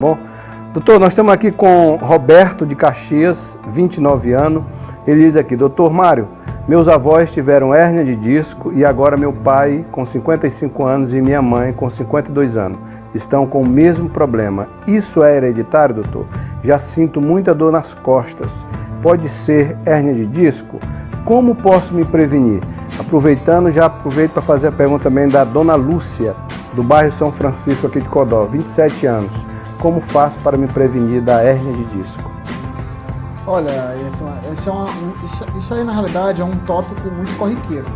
Bom, doutor, nós estamos aqui com Roberto de Caxias, 29 anos. Ele diz aqui: doutor Mário, meus avós tiveram hérnia de disco e agora meu pai, com 55 anos, e minha mãe, com 52 anos, estão com o mesmo problema. Isso é hereditário, doutor? Já sinto muita dor nas costas. Pode ser hérnia de disco? Como posso me prevenir? Aproveitando, já aproveito para fazer a pergunta também da dona Lúcia, do bairro São Francisco, aqui de Codó, 27 anos. Como faço para me prevenir da hérnia de disco? Olha, isso aí na realidade é um tópico muito corriqueiro,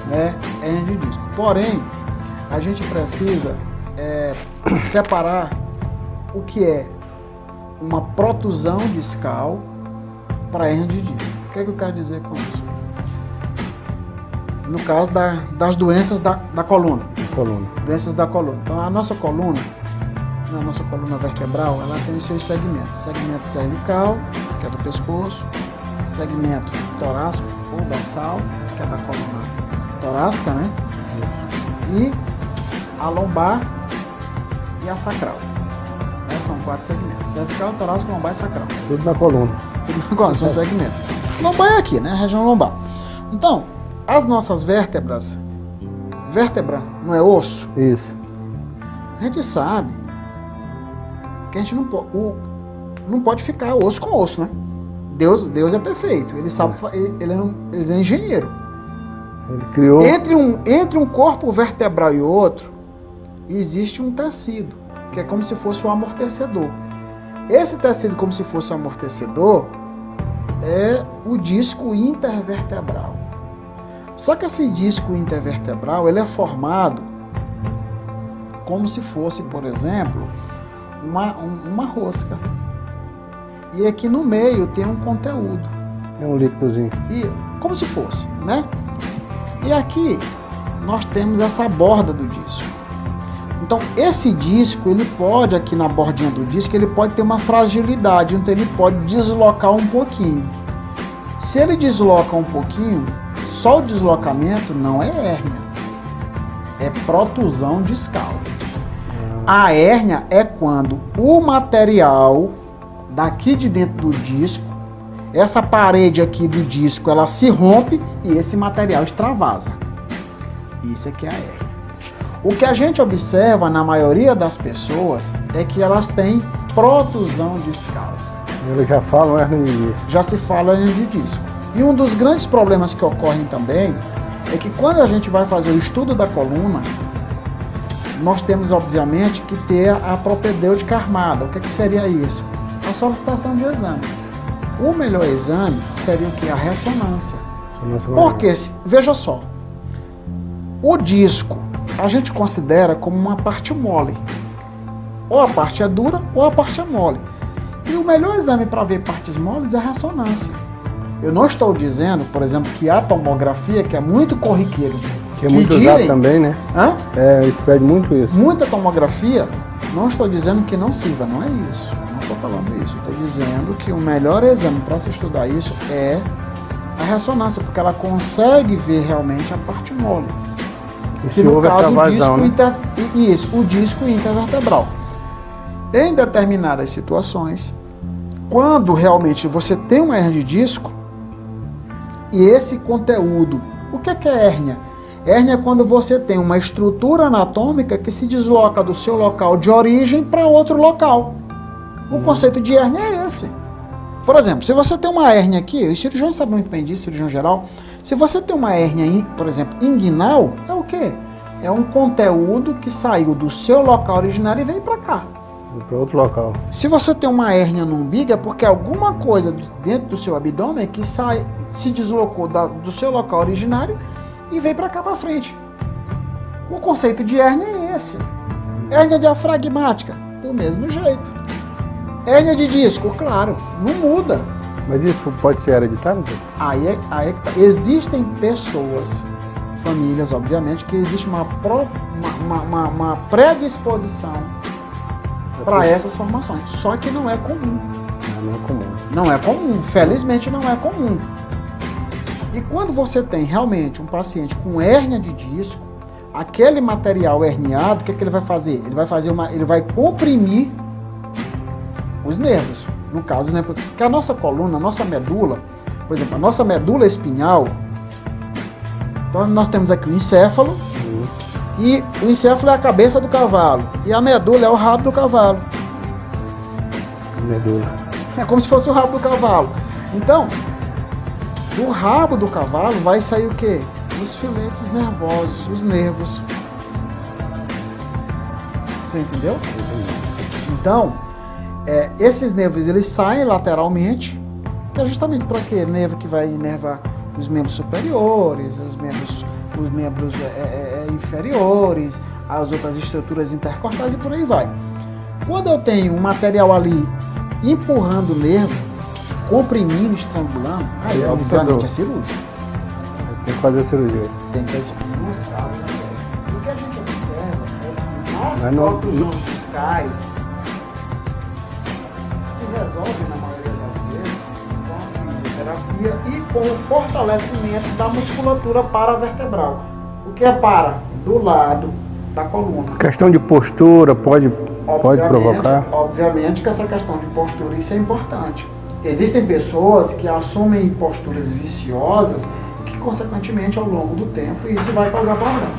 né? Hérnia de disco. Porém, a gente precisa separar o que é uma protusão discal para hérnia de disco. O que é que eu quero dizer com isso? No caso das doenças da coluna. Doenças da coluna. Então, a nossa coluna vertebral, ela tem os seus segmentos. Segmento cervical, que é do pescoço, segmento torácico ou dorsal, que é da coluna torácica, né? E a lombar e a sacral. São 4 segmentos: cervical, torácico, lombar e sacral. Tudo na coluna. Tudo na coluna, são segmentos. Lombar é aqui, né? A região lombar. Então, as nossas vértebras, vértebra não é osso? Isso. A gente sabe que a gente não pode ficar osso com osso, né? Deus é perfeito, ele sabe, ele é engenheiro. Ele criou... Entre um corpo vertebral e outro, existe um tecido, que é como se fosse um amortecedor. Esse tecido, como se fosse um amortecedor, é o disco intervertebral. Só que esse disco intervertebral, ele é formado como se fosse, por exemplo, uma rosca. E aqui no meio tem um conteúdo. É um líquidozinho. E, como se fosse, né? E aqui nós temos essa borda do disco. Então, esse disco, ele pode, aqui na bordinha do disco, ele pode ter uma fragilidade, então ele pode deslocar um pouquinho. Se ele desloca um pouquinho, só o deslocamento não é hérnia, é protusão discal. A hérnia é quando o material daqui de dentro do disco, essa parede aqui do disco, ela se rompe e esse material extravasa. Isso aqui é a hérnia. O que a gente observa na maioria das pessoas é que elas têm protusão discal. Eles já falam hérnia de disco. Já se fala hérnia de disco. E um dos grandes problemas que ocorrem também é que quando a gente vai fazer o estudo da coluna, nós temos, obviamente, que ter a propedêutica armada. O que seria isso? A solicitação de exame. O melhor exame seria o que? A ressonância. Porque, veja só, o disco a gente considera como uma parte mole. Ou a parte é dura ou a parte é mole. E o melhor exame para ver partes moles é a ressonância. Eu não estou dizendo, por exemplo, que a tomografia, que é muito corriqueiro, que é muito usado também, né? Eles pedem muito isso. Muita tomografia, não estou dizendo que não sirva, não é isso. Eu não estou falando isso. Estou dizendo que o melhor exame para se estudar isso é a ressonância, porque ela consegue ver realmente a parte mole. E se houve essa vazão, né? O disco intervertebral. Em determinadas situações, quando realmente você tem uma hérnia de disco, e esse conteúdo, o que é hérnia? Hérnia é quando você tem uma estrutura anatômica que se desloca do seu local de origem para outro local. O conceito de hérnia é esse. Por exemplo, se você tem uma hérnia aqui, os cirurgiões sabem muito bem disso, cirurgião geral, se você tem uma hérnia, por exemplo, inguinal, é o quê? É um conteúdo que saiu do seu local originário e veio para cá. Para outro local. Se você tem uma hérnia no umbigo, é porque alguma coisa dentro do seu abdômen que se deslocou do seu local originário e veio para cá para frente. O conceito de hérnia é esse. Hérnia diafragmática, do mesmo jeito. Hérnia de disco, claro, não muda. Mas isso pode ser hereditário? Aí é que tá. Existem pessoas, famílias, obviamente, que existe uma predisposição para essas formações. Só que não é comum. Não é comum. Não é comum. Felizmente não é comum. E quando você tem realmente um paciente com hérnia de disco, aquele material herniado, o que ele vai fazer? Ele vai comprimir os nervos. No caso, né? Porque a nossa coluna, a nossa medula, por exemplo, a nossa medula espinhal, então nós temos aqui o encéfalo, e o encéfalo é a cabeça do cavalo, e a medula é o rabo do cavalo. Medula. É como se fosse o rabo do cavalo. Então, do rabo do cavalo vai sair o quê? Os filetes nervosos, os nervos. Você entendeu? Então, esses nervos, eles saem lateralmente, que é justamente para quê? Nervo que vai inervar os membros superiores, os membros inferiores, as outras estruturas intercostais e por aí vai. Quando eu tenho um material ali empurrando o nervo, comprimindo, estrangulando, aí obviamente é cirúrgico. Tem que fazer a cirurgia. Tem que fazer duas causas. O que a gente observa é que nas protusões discais se resolve na maioria das vezes com a fisioterapia e com o fortalecimento da musculatura paravertebral. O que é para? Do lado da coluna. Questão de postura pode provocar? Obviamente que essa questão de postura, isso é importante. Existem pessoas que assumem posturas viciosas que, consequentemente, ao longo do tempo, isso vai causar problema.